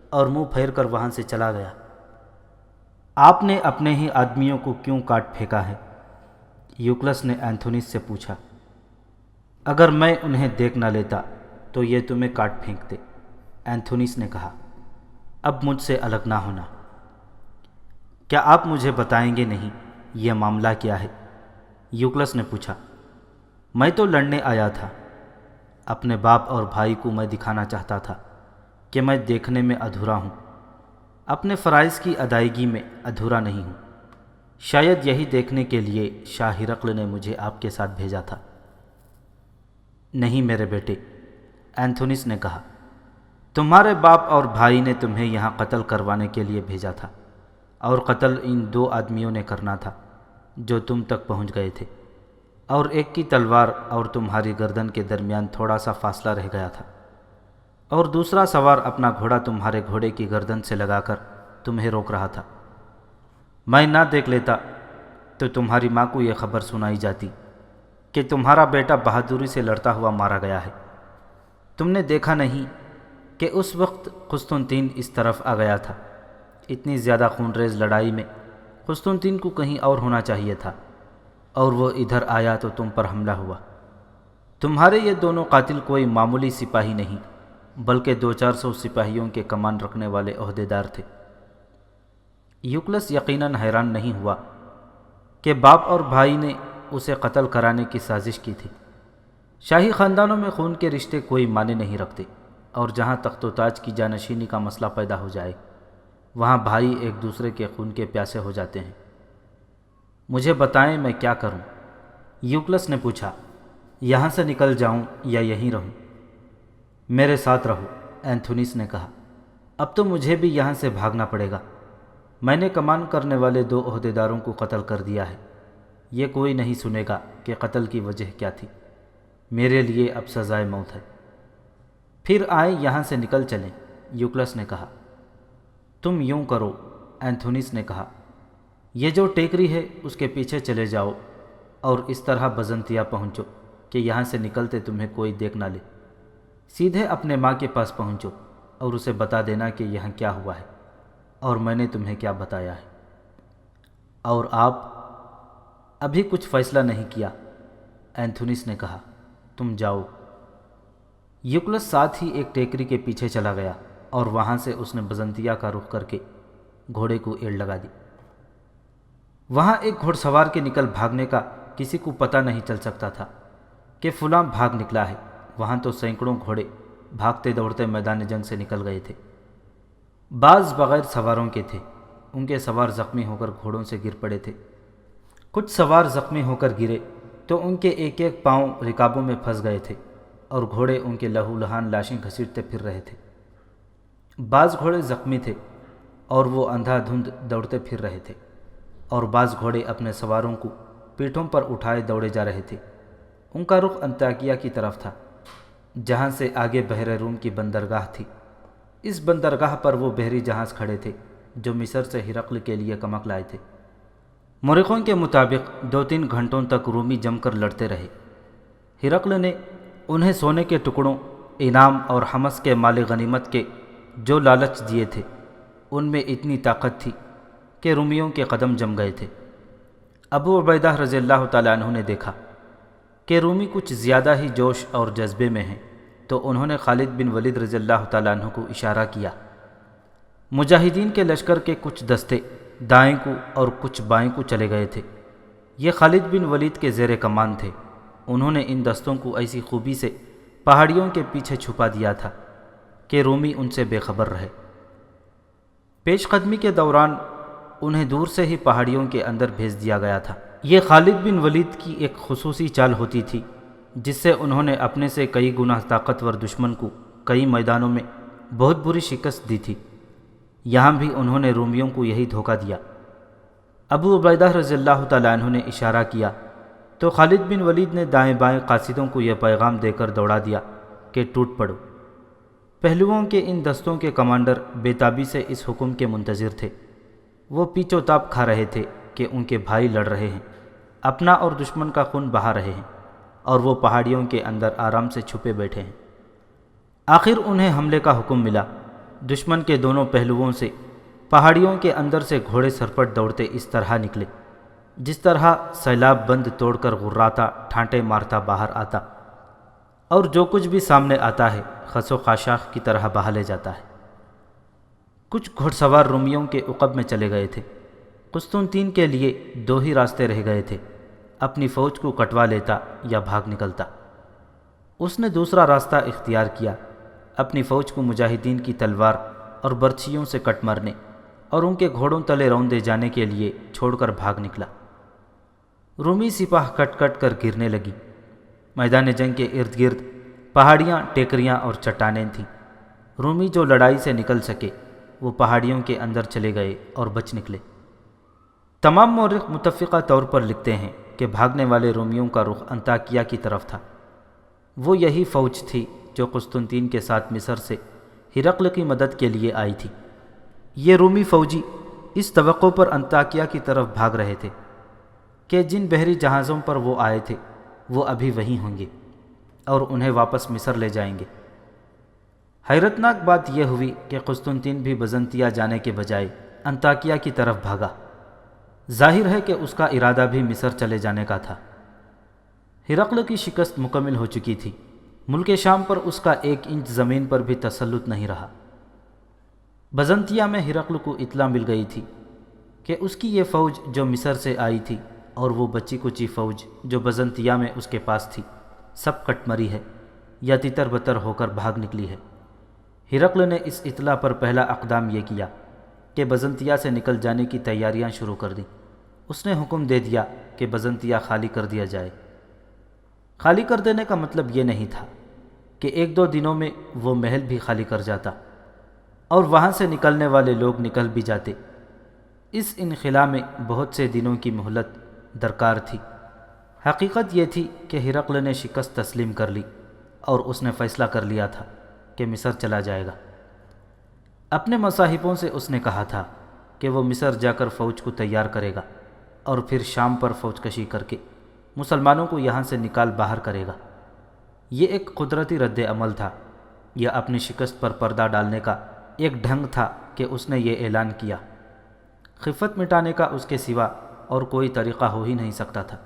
Speaker 2: اور منہ پھیر کر وہاں سے چلا گیا۔ آپ نے اپنے ہی آدمیوں کو کیوں کاٹ پھینکا ہے؟ یوکلس نے اینتھونیس سے پوچھا۔ اگر میں انہیں دیکھ نہ لیتا تو یہ تمہیں کاٹ پھینکتے، اینتھونیس نے کہا۔ اب مجھ سے الگ نہ ہونا۔ کیا آپ مجھے بتائیں گے نہیں یہ معاملہ کیا ہے؟ یوکلس نے پوچھا۔ میں تو لڑنے آیا تھا۔ اپنے باپ اور بھائی کو میں دکھانا چاہتا تھا کہ میں دیکھنے میں ادھورا ہوں، اپنے فرائض کی ادائیگی میں ادھورا نہیں ہوں۔ شاید یہی دیکھنے کے لیے شاہ ہرقل نے مجھے آپ کے ساتھ بھیجا تھا۔ نہیں میرے بیٹے، اینتھونیس نے کہا، تمہارے باپ اور بھائی نے تمہیں یہاں قتل کروانے کے لیے بھیجا تھا، اور قتل ان 2 آدمیوں نے کرنا تھا جو تم تک پہنچ گئے تھے، اور ایک کی تلوار اور تمہاری گردن کے درمیان تھوڑا سا فاصلہ رہ گیا تھا، اور دوسرا سوار اپنا گھوڑا تمہارے گھوڑے کی گردن سے لگا کر تمہیں روک رہا تھا۔ میں نہ دیکھ لیتا تو تمہاری ماں کو یہ خبر سنائی جاتی کہ تمہارا بیٹا بہادری سے لڑتا ہوا مارا گیا ہے۔ تم نے دیکھا نہیں کہ اس وقت قسطنطین اس طرف آ گیا تھا۔ اتنی زیادہ خونریز لڑائی میں قسطنطین کو کہیں اور ہونا چاہیے تھا، اور وہ ادھر آیا تو تم پر حملہ ہوا۔ تمہارے یہ دونوں قاتل کوئی معمولی سپاہی نہیں بلکہ 200-400 سپاہیوں کے کمان رکھنے والے عہدیدار تھے۔ یوکلس یقیناً حیران نہیں ہوا کہ باپ اور بھائی نے اسے قتل کرانے کی سازش کی تھی۔ شاہی خاندانوں میں خون کے رشتے کوئی معنی نہیں رکھتے، اور جہاں تخت و تاج کی جانشینی کا مسئلہ پیدا ہو جائے وہاں بھائی ایک دوسرے کے خون کے پیاسے ہو جاتے ہیں۔ مجھے بتائیں میں کیا کروں؟ یوکلس نے پوچھا۔ یہاں سے نکل جاؤں یا یہیں رہوں؟ میرے ساتھ رہو، اینتھونیس نے کہا۔ اب تو مجھے بھی یہاں سے بھاگنا پڑے گا۔ میں نے کمان کرنے والے 2 عہدیداروں کو قتل کر دیا ہے۔ یہ کوئی نہیں سنے گا کہ قتل کی وجہ کیا تھی۔ میرے لیے اب سزائے موت ہے۔ پھر آئیں یہاں سے نکل چلیں، یوکلس نے کہا۔ تم یوں کرو، اینتھونیس نے کہا، یہ جو ٹیکری ہے اس کے پیچھے چلے جاؤ اور اس طرح بزنطیہ پہنچو کہ یہاں سے نکلتے تمہیں کوئی دیکھ نہ لے۔ سیدھے اپنے ماں کے پاس پہنچو اور اسے بتا دینا کہ یہاں کیا ہوا ہے اور میں نے تمہیں کیا بتایا ہے۔ اور آپ؟ ابھی کچھ فیصلہ نہیں کیا، اینتھونیس نے کہا۔ تم جاؤ۔ یوکلس ساتھ ہی ایک ٹیکری کے پیچھے چلا گیا اور وہاں سے اس نے بزنطیہ کا رخ کر کے گھوڑے کو ایڑ لگا دی۔ وہاں ایک گھوڑ سوار کے نکل بھاگنے کا کسی کو پتہ نہیں چل سکتا تھا کہ فلاں بھاگ نکلا ہے۔ وہاں تو سینکڑوں گھوڑے بھاگتے دوڑتے میدان جنگ سے نکل گئے تھے۔ بعض بغیر سواروں کے تھے، ان کے سوار زخمی ہو کر گھوڑوں سے گر پڑے تھے۔ کچھ سوار زخمی ہو کر گرے تو ان کے ایک ایک پاؤں رکابوں میں پھنس گئے تھے اور گھوڑے ان کے لہو لہان لاشیں گھسیٹتے پھر رہے تھے۔ بعض گھوڑے زخمی تھے اور وہ اندھا دھند دوڑتے پھر رہے تھے، اور بعض گھوڑے اپنے سواروں کو پیٹھوں پر اٹھائے دوڑے جا رہے تھے۔ ان کا رخ انطاکیہ کی طرف تھا، جہاں سے آگے بحر روم کی بندرگاہ تھی۔ اس بندرگاہ پر وہ بحری جہاز کھڑے تھے جو مصر سے ہرقل کے لیے کمک لائے تھے۔ مورخوں کے مطابق 2-3 گھنٹوں تک رومی جم کر لڑتے رہے۔ ہرقل نے انہیں سونے کے ٹکڑوں، انعام اور حمص کے مال غنیمت کے جو لالچ دیے تھے، ان میں اتنی طاقت تھی کہ رومیوں کے قدم جم گئے تھے۔ ابو عبیدہ رضی اللہ تعالیٰ عنہ نے دیکھا کہ رومی کچھ زیادہ ہی جوش اور جذبے میں ہیں، تو انہوں نے خالد بن ولید رضی اللہ تعالیٰ عنہ کو اشارہ کیا۔ مجاہدین کے لشکر کے کچھ دستے دائیں کو اور کچھ بائیں کو چلے گئے تھے۔ یہ خالد بن ولید کے زیر کمان تھے۔ انہوں نے ان دستوں کو ایسی خوبی سے پہاڑیوں کے پیچھے چھپا دیا تھا کہ رومی ان سے بے خبر رہے۔ پیش قدمی کے دوران انہیں دور سے ہی پہاڑیوں کے اندر بھیج دیا گیا تھا۔ یہ خالد بن ولید کی ایک خصوصی چال ہوتی تھی، جس سے انہوں نے اپنے سے کئی گنا طاقتور دشمن کو کئی میدانوں میں بہت بری شکست دی تھی۔ یہاں بھی انہوں نے رومیوں کو یہی دھوکہ دیا۔ ابو عبیدہ رضی اللہ تعالیٰ عنہ نے اشارہ کیا تو خالد بن ولید نے دائیں بائیں قاصدوں کو یہ پیغام دے کر دوڑا دیا کہ ٹوٹ پڑو۔ پہلوؤں کے ان دستوں کے کمانڈر بے تابی سے اس حکم کے منتظر تھے۔ وہ پیچ و تاب کھا رہے تھے کہ ان کے بھائی لڑ رہے ہیں، اپنا اور دشمن کا خون بہا رہے ہیں، اور وہ پہاڑیوں کے اندر آرام سے چھپے بیٹھے ہیں۔ آخر انہیں حملے کا حکم ملا۔ دشمن کے دونوں پہلوؤں سے پہاڑیوں کے اندر سے گھوڑے سرپٹ دوڑتے اس طرح نکلے جس طرح سیلاب بند توڑ کر غراتا ٹھانٹے مارتا باہر آتا، اور جو کچھ بھی سامنے آتا ہے خس و خاشاخ کی طرح بہا لے جاتا ہے۔ کچھ گھڑ سوار رومیوں کے عقب میں چلے گئے تھے۔ قسطنطین کے لیے 2 ہی راستے رہ گئے تھے، اپنی فوج کو کٹوا لیتا یا بھاگ نکلتا۔ اس نے دوسرا راستہ اختیار کیا، اپنی فوج کو مجاہدین کی تلوار اور برچھیوں سے کٹ مارنے اور ان کے گھوڑوں تلے روندے جانے کے لیے چھوڑ کر بھاگ نکلا۔ رومی سپاہ کٹ کٹ کر گرنے لگی۔ میدان جنگ کے ارد گرد پہاڑیاں، ٹیکریاں اور چٹانیں تھیں۔ رومی جو لڑائی سے نکل سکے وہ پہاڑیوں کے اندر چلے گئے اور بچ نکلے۔ تمام مورخ متفقہ طور پر لکھتے ہیں کہ بھاگنے والے رومیوں کا رخ انطاکیہ کی طرف تھا۔ وہ یہی فوج تھی جو قسطنطین کے ساتھ مصر سے ہرقل کی مدد کے لیے آئی تھی۔ یہ رومی فوجی اس توقع پر انطاکیہ کی طرف بھاگ رہے تھے کہ جن بحری جہازوں پر وہ آئے تھے وہ ابھی وہیں ہوں گے اور انہیں واپس مصر لے جائیں گے۔ حیرتناک بات یہ ہوئی کہ قسطنطین بھی بزنطیہ جانے کے بجائے انطاکیہ کی طرف بھاگا۔ ظاہر ہے کہ اس کا ارادہ بھی مصر چلے جانے کا تھا۔ ہرقل کی شکست مکمل ہو چکی تھی۔ ملک شام پر اس کا 1 انچ زمین پر بھی تسلط نہیں رہا۔ بزنطیہ میں ہرقل کو اطلاع مل گئی تھی کہ اس کی یہ فوج جو مصر سے آئی تھی اور وہ بچی کچی فوج جو بزنطیہ میں اس کے پاس تھی، سب کٹمری ہے یا تتر بتر ہو کر بھاگ نکلی ہے۔ ہرقل نے اس اطلاع پر پہلا اقدام یہ کیا کہ بزنطیہ سے نکل جانے کی تیاریاں شروع کر دیں۔ اس نے حکم دے دیا کہ بزنطیہ خالی کر دیا جائے۔ خالی کر دینے کا مطلب یہ نہیں تھا کہ ایک دو دنوں میں وہ محل بھی خالی کر جاتا اور وہاں سے نکلنے والے لوگ نکل بھی جاتے۔ اس انخلا میں بہت سے دنوں کی مہلت درکار تھی۔ حقیقت یہ تھی کہ ہرقل نے شکست تسلیم کر لی اور اس نے فیصلہ کر لیا تھا کہ مصر چلا جائے گا۔ اپنے مصاحبوں سے اس نے کہا تھا کہ وہ مصر جا کر فوج کو تیار کرے گا اور پھر شام پر فوج کشی کر کے مسلمانوں کو یہاں سے نکال باہر کرے گا۔ یہ ایک قدرتی رد عمل تھا یا اپنی شکست پر پردہ ڈالنے کا ایک ڈھنگ تھا کہ اس نے یہ اعلان کیا۔ خفت مٹانے کا اس کے سوا اور کوئی طریقہ ہو ہی نہیں سکتا تھا۔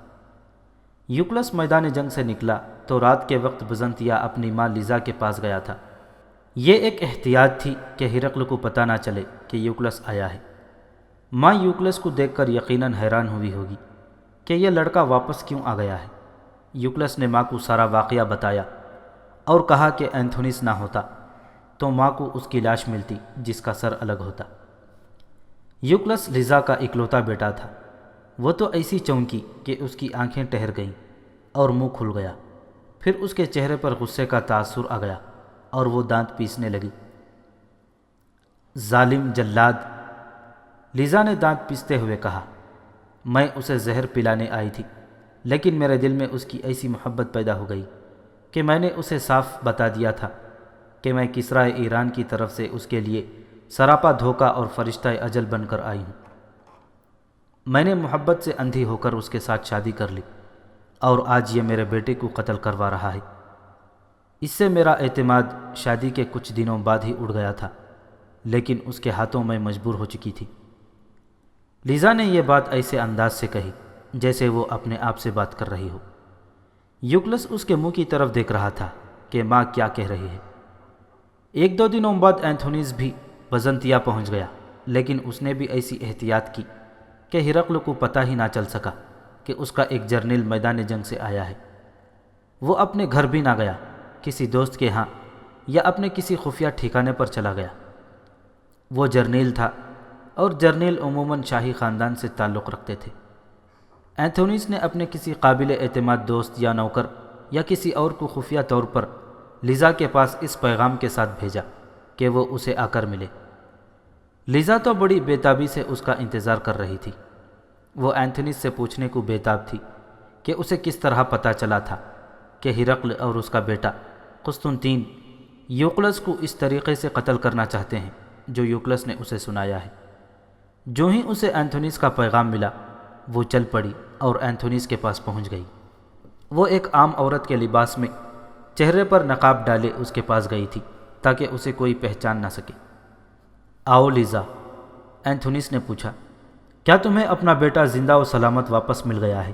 Speaker 2: یوکلس میدان جنگ سے نکلا تو رات کے وقت بزنطیہ اپنی ماں لیزا کے پاس گیا تھا۔ یہ ایک احتیاط تھی کہ ہرقل کو پتہ نہ چلے کہ یوکلس آیا ہے۔ ماں یوکلس کو دیکھ کر یقیناً حیران ہوئی ہوگی کہ یہ لڑکا واپس کیوں آ گیا ہے۔ یوکلس نے ماں کو سارا واقعہ بتایا اور کہا کہ اینتھونیس نہ ہوتا تو ماں کو اس کی لاش ملتی جس کا سر الگ ہوتا۔ یوکلس لیزا کا اکلوتا بیٹا تھا۔ وہ تو ایسی چونکی کہ اس کی آنکھیں ٹھہر گئیں اور منہ کھل گیا۔ پھر اس کے چہرے پر غصے کا تاثر آ گیا اور وہ دانت پیسنے لگی۔ ظالم جلاد، لیزا نے دانت پیستے ہوئے کہا، میں اسے زہر پلانے آئی تھی لیکن میرے دل میں اس کی ایسی محبت پیدا ہو گئی کہ میں نے اسے صاف بتا دیا تھا کہ میں کسرائے ایران کی طرف سے اس کے لیے سراپا دھوکہ اور فرشتہ اجل بن کر آئی ہوں۔ میں نے محبت سے اندھی ہو کر اس کے ساتھ شادی کر لی اور آج یہ میرے بیٹے کو قتل کروا رہا ہے۔ اس سے میرا اعتماد شادی کے کچھ دنوں بعد ہی اڑ گیا تھا لیکن اس کے ہاتھوں میں مجبور ہو چکی تھی۔ لیزا نے یہ بات ایسے انداز سے کہی جیسے وہ اپنے آپ سے بات کر رہی ہو۔ یوکلس اس کے منہ کی طرف دیکھ رہا تھا کہ ماں کیا کہہ رہی ہے۔ ایک دو دنوں بعد اینتھونیس بھی بزنطیہ پہنچ گیا لیکن اس نے بھی ایسی احتیاط کی کہ ہرقل کو پتہ ہی نہ چل سکا کہ اس کا ایک جرنیل میدان جنگ سے آیا ہے۔ وہ اپنے گھر بھی نہ گیا، کسی دوست کے ہاں یا اپنے کسی خفیہ ٹھکانے پر چلا گیا۔ وہ جرنیل تھا اور جرنیل عموماً شاہی خاندان سے تعلق رکھتے تھے۔ اینتھونیس نے اپنے کسی قابل اعتماد دوست یا نوکر یا کسی اور کو خفیہ طور پر لیزا کے پاس اس پیغام کے ساتھ بھیجا کہ وہ اسے آ کر ملے۔ لیزا تو بڑی بے تابی سے اس کا انتظار کر رہی تھی۔ وہ اینتھونیس سے پوچھنے کو بے تاب تھی کہ اسے کس طرح پتہ چلا تھا کہ ہرقل اور اس کا بیٹا قسطنطین یوکلس کو اس طریقے سے قتل کرنا چاہتے ہیں جو یوکلس نے اسے سنایا ہے۔ جو ہی اسے اینتھونیس کا پیغام ملا وہ چل پڑی اور اینتھونیس کے پاس پہنچ گئی۔ وہ ایک عام عورت کے لباس میں چہرے پر نقاب ڈالے اس کے پاس گئی تھی تاکہ اسے کوئی پہچان نہ سکے۔ آؤ لیزا، اینتھونیس نے پوچھا، کیا تمہیں اپنا بیٹا زندہ و سلامت واپس مل گیا ہے؟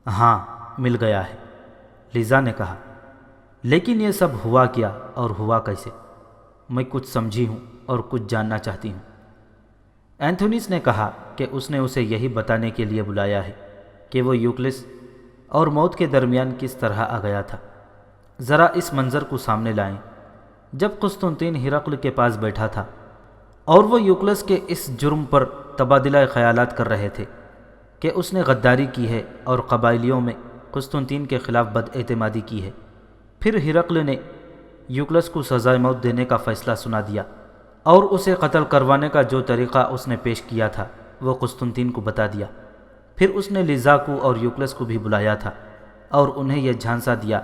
Speaker 2: ہاں، مل گیا ہے، لیزا نے کہا، لیکن یہ سب ہوا کیا اور ہوا کیسے؟ میں کچھ سمجھی ہوں اور کچھ جاننا چاہتی ہوں۔ اینتھونیس نے کہا کہ اس نے اسے یہی بتانے کے لیے بلایا ہے کہ وہ یوکلس اور موت کے درمیان کس طرح آ گیا تھا۔ ذرا اس منظر کو سامنے لائیں۔ جب قسطنطین ہرقل کے پاس بیٹھا تھا اور وہ یوکلس کے اس جرم پر تبادلہ خیالات کر رہے تھے کہ اس نے غداری کی ہے اور قبائلیوں میں قسطنطین کے خلاف بد اعتمادی کی ہے، پھر ہرقل نے یوکلس کو سزائے موت دینے کا فیصلہ سنا دیا اور اسے قتل کروانے کا جو طریقہ اس نے پیش کیا تھا وہ قسطنطین کو بتا دیا۔ پھر اس نے لیزا کو اور یوکلس کو بھی بلایا تھا اور انہیں یہ جھانسا دیا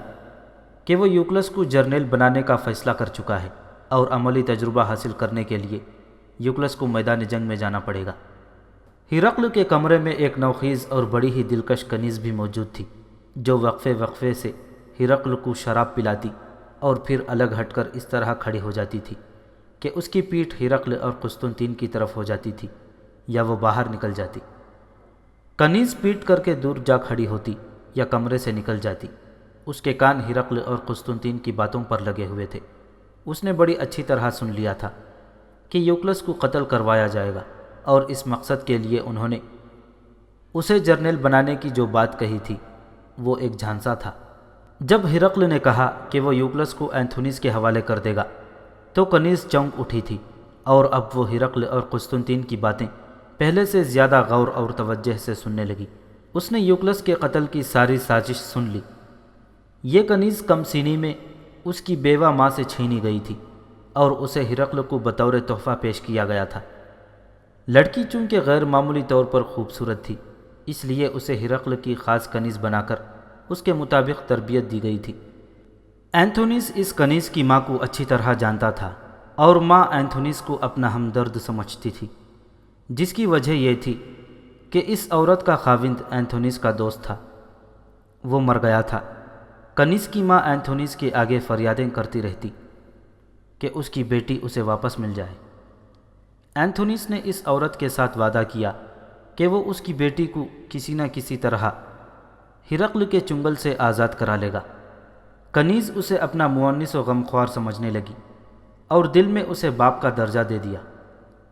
Speaker 2: کہ وہ یوکلس کو جرنیل بنانے کا فیصلہ کر چکا ہے اور عملی تجربہ حاصل کرنے کے لیے یوکلس کو میدان جنگ میں جانا پڑے گا۔ ہرقل کے کمرے میں ایک نوخیز اور بڑی ہی دلکش کنیز بھی موجود تھی جو وقفے وقفے سے ہرقل کو شراب پلاتی اور پھر الگ ہٹ کر اس طرح کھڑی ہو جاتی تھی کہ اس کی پیٹھ ہرقل اور قسطنطین کی طرف ہو جاتی تھی یا وہ باہر نکل جاتی۔ کنیز پیٹ کر کے دور جا کھڑی ہوتی یا کمرے سے نکل جاتی۔ اس کے کان ہرقل اور قسطنطین کی باتوں پر لگے ہوئے تھے۔ اس نے بڑی اچھی طرح سن لیا تھا کہ یوکلس کو قتل کروایا جائے گا اور اس مقصد کے لیے انہوں نے اسے جرنیل بنانے کی جو بات کہی تھی وہ ایک جھانسا تھا۔ جب ہرقل نے کہا کہ وہ یوکلس کو اینتھونیس کے حوالے کر دے گا تو کنیز چونک اٹھی تھی، اور اب وہ ہرقل اور قسطنطین کی باتیں پہلے سے زیادہ غور اور توجہ سے سننے لگی۔ اس نے یوکلس کے قتل کی ساری سازش سن لی۔ یہ کنیز کم سینی میں اس کی بیوہ ماں سے چھینی گئی تھی اور اسے ہرقل کو بطور تحفہ پیش کیا گیا تھا۔ لڑکی چونکہ غیر معمولی طور پر خوبصورت تھی، اس لیے اسے ہرقل کی خاص کنیز بنا کر اس کے مطابق تربیت دی گئی تھی۔ اینتھونیس اس کنیز کی ماں کو اچھی طرح جانتا تھا اور ماں اینتھونیس کو اپنا ہمدرد سمجھتی تھی، جس کی وجہ یہ تھی کہ اس عورت کا خاوند اینتھونیس کا دوست تھا۔ وہ مر گیا تھا۔ کنیز کی ماں اینتھونیس کے آگے فریادیں کرتی رہتی کہ اس کی بیٹی اسے واپس مل جائے۔ اینتھونیس نے اس عورت کے ساتھ وعدہ کیا کہ وہ اس کی بیٹی کو کسی نہ کسی طرح ہرقل کے چنگل سے آزاد کرا لے گا۔ کنیز اسے اپنا مؤنس و غمخوار سمجھنے لگی اور دل میں اسے باپ کا درجہ دے دیا۔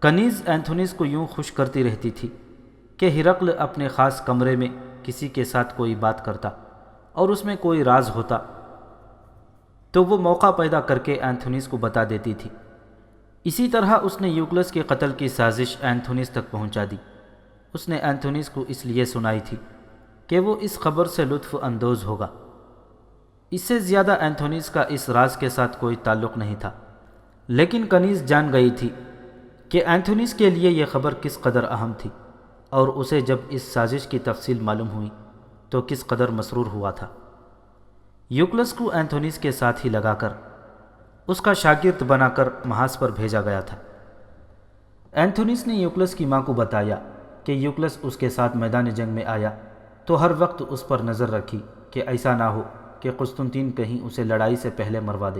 Speaker 2: کنیز اینتھونیس کو یوں خوش کرتی رہتی تھی کہ ہرقل اپنے خاص کمرے میں کسی کے ساتھ کوئی بات کرتا اور اس میں کوئی راز ہوتا تو وہ موقع پیدا کر کے اینتھونیس کو بتا دیتی تھی۔ اسی طرح اس نے یوکلس کے قتل کی سازش اینتھونیس تک پہنچا دی۔ اس نے اینتھونیس کو اس لیے سنائی تھی کہ وہ اس خبر سے لطف اندوز ہوگا۔ اس سے زیادہ اینتھونیس کا اس راز کے ساتھ کوئی تعلق نہیں تھا، لیکن کنیز جان گئی تھی کہ اینتھونیس کے لیے یہ خبر کس قدر اہم تھی، اور اسے جب اس سازش کی تفصیل معلوم ہوئی تو کس قدر مسرور ہوا تھا۔ یوکلس کو اینتھونیس کے ساتھ ہی لگا کر اس کا شاگرد بنا کر محاذ پر بھیجا گیا تھا۔ اینتھونیس نے یوکلس کی ماں کو بتایا کہ یوکلس اس کے ساتھ میدان جنگ میں آیا تو ہر وقت اس پر نظر رکھی کہ ایسا نہ ہو کہ قسطنطین کہیں اسے لڑائی سے پہلے مروا دے۔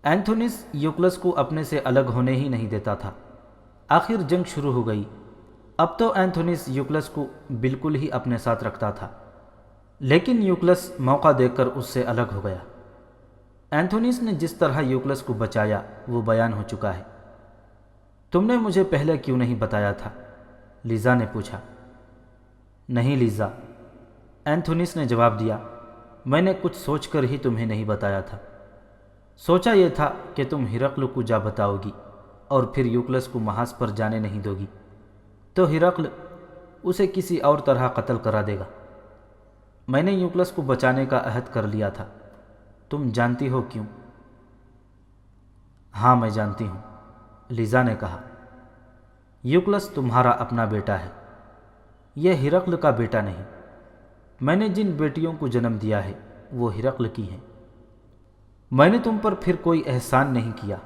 Speaker 2: اینتھونیس یوکلس کو اپنے سے الگ ہونے ہی نہیں دیتا تھا۔ آخر جنگ شروع ہو گئی۔ اب تو اینتھونیس یوکلس کو بالکل ہی اپنے ساتھ رکھتا تھا، لیکن یوکلس موقع دیکھ کر اس سے الگ ہو گیا۔ اینتھونیس نے جس طرح یوکلس کو بچایا وہ بیان ہو چکا ہے۔ تم نے مجھے پہلے کیوں نہیں بتایا تھا؟ لیزا نے پوچھا۔ نہیں لیزا، اینتھونیس نے جواب دیا، میں نے کچھ سوچ کر ہی تمہیں نہیں بتایا تھا۔ سوچا یہ تھا کہ تم ہرقل کو جا بتاؤ گی اور پھر یوکلس کو محاذ پر جانے نہیں دو گی تو ہرقل اسے کسی اور طرح قتل کرا دے گا۔ میں نے یوکلس کو بچانے کا عہد کر لیا تھا۔ تم جانتی ہو کیوں؟ ہاں میں جانتی ہوں، لیزا نے کہا۔ یوکلس تمہارا اپنا بیٹا ہے، یہ ہرقل کا بیٹا نہیں۔ میں نے جن بیٹیوں کو جنم دیا ہے وہ ہرقل کی ہیں۔ میں نے تم پر پھر کوئی احسان نہیں کیا،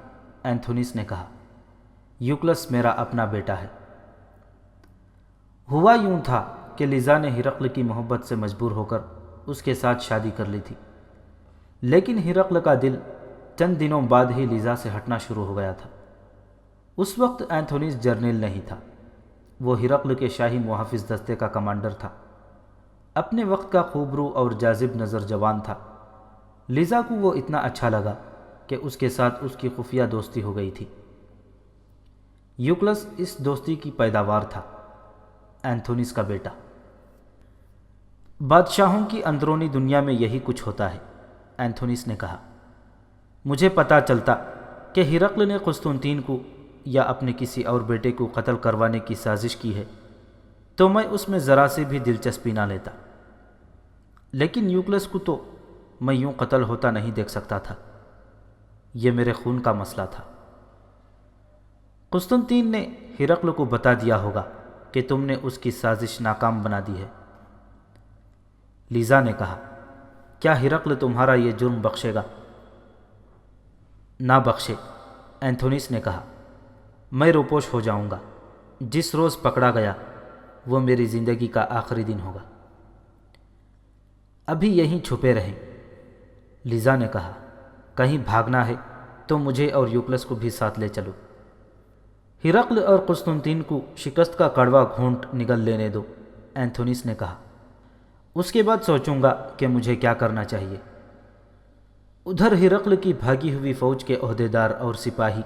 Speaker 2: اینتھونیس نے کہا۔ یوکلس میرا اپنا بیٹا ہے۔ ہوا یوں تھا کہ لیزا نے ہرقل کی محبت سے مجبور ہو کر اس کے ساتھ شادی کر لی تھی، لیکن ہرقل کا دل چند دنوں بعد ہی لیزا سے ہٹنا شروع ہو گیا تھا۔ اس وقت اینتھونیس جرنیل نہیں تھا، وہ ہرقل کے شاہی محافظ دستے کا کمانڈر تھا۔ اپنے وقت کا خوبرو اور جاذب نظر جوان تھا۔ لیزا کو وہ اتنا اچھا لگا کہ اس کے ساتھ اس کی خفیہ دوستی ہو گئی تھی۔ یوکلس اس دوستی کی پیداوار تھا، اینتھونیس کا بیٹا۔ بادشاہوں کی اندرونی دنیا میں یہی کچھ ہوتا ہے، اینتھونیس نے کہا۔ مجھے پتہ چلتا کہ ہرقل نے قسطنطین کو یا اپنے کسی اور بیٹے کو قتل کروانے کی سازش کی ہے تو میں اس میں ذرا سے بھی دلچسپی نہ لیتا، لیکن یوکلس کو تو میں یوں قتل ہوتا نہیں دیکھ سکتا تھا۔ یہ میرے خون کا مسئلہ تھا۔ قسطنطین نے ہرقل کو بتا دیا ہوگا کہ تم نے اس کی سازش ناکام بنا دی ہے، لیزا نے کہا۔ کیا ہرقل تمہارا یہ جرم بخشے گا؟ نہ بخشے، اینتھونیس نے کہا۔ میں روپوش ہو جاؤں گا۔ جس روز پکڑا گیا وہ میری زندگی کا آخری دن ہوگا۔ ابھی یہیں چھپے رہیں، لیزا نے کہا۔ کہیں بھاگنا ہے تو مجھے اور یوکلس کو بھی ساتھ لے چلو۔ ہرقل اور قسطنطین کو شکست کا کڑوا گھونٹ نگل لینے دو، اینتھونیس نے کہا۔ اس کے بعد سوچوں گا کہ مجھے کیا کرنا چاہیے۔ ادھر ہرقل کی بھاگی ہوئی فوج کے عہدیدار اور سپاہی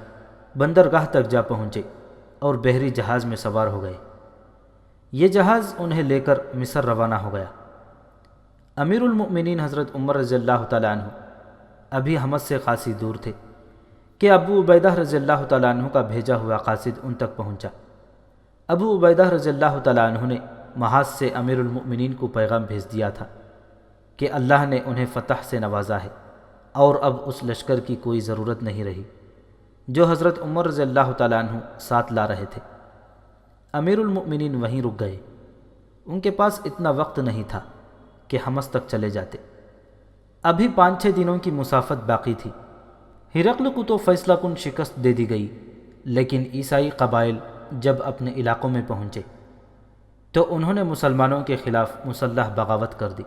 Speaker 2: بندرگاہ تک جا پہنچے اور بحری جہاز میں سوار ہو گئے۔ یہ جہاز انہیں لے کر مصر روانہ ہو گیا۔ امیر المؤمنین حضرت عمر رضی اللہ تعالیٰ عنہ ابھی حمص سے خاصی دور تھے کہ ابو عبیدہ رضی اللہ تعالیٰ عنہ کا بھیجا ہوا قاصد ان تک پہنچا۔ ابو عبیدہ رضی اللہ تعالیٰ عنہ نے محاذ سے امیر المؤمنین کو پیغام بھیج دیا تھا کہ اللہ نے انہیں فتح سے نوازا ہے اور اب اس لشکر کی کوئی ضرورت نہیں رہی جو حضرت عمر رضی اللہ تعالیٰ عنہ ساتھ لا رہے تھے۔ امیر المؤمنین وہیں رک گئے، ان کے پاس اتنا وقت نہیں تھا کہ حمص تک چلے جاتے، ابھی 5-6 دنوں کی مسافت باقی تھی۔ ہرقل کو تو فیصلہ کن شکست دے دی گئی، لیکن عیسائی قبائل جب اپنے علاقوں میں پہنچے تو انہوں نے مسلمانوں کے خلاف مسلح بغاوت کر دی۔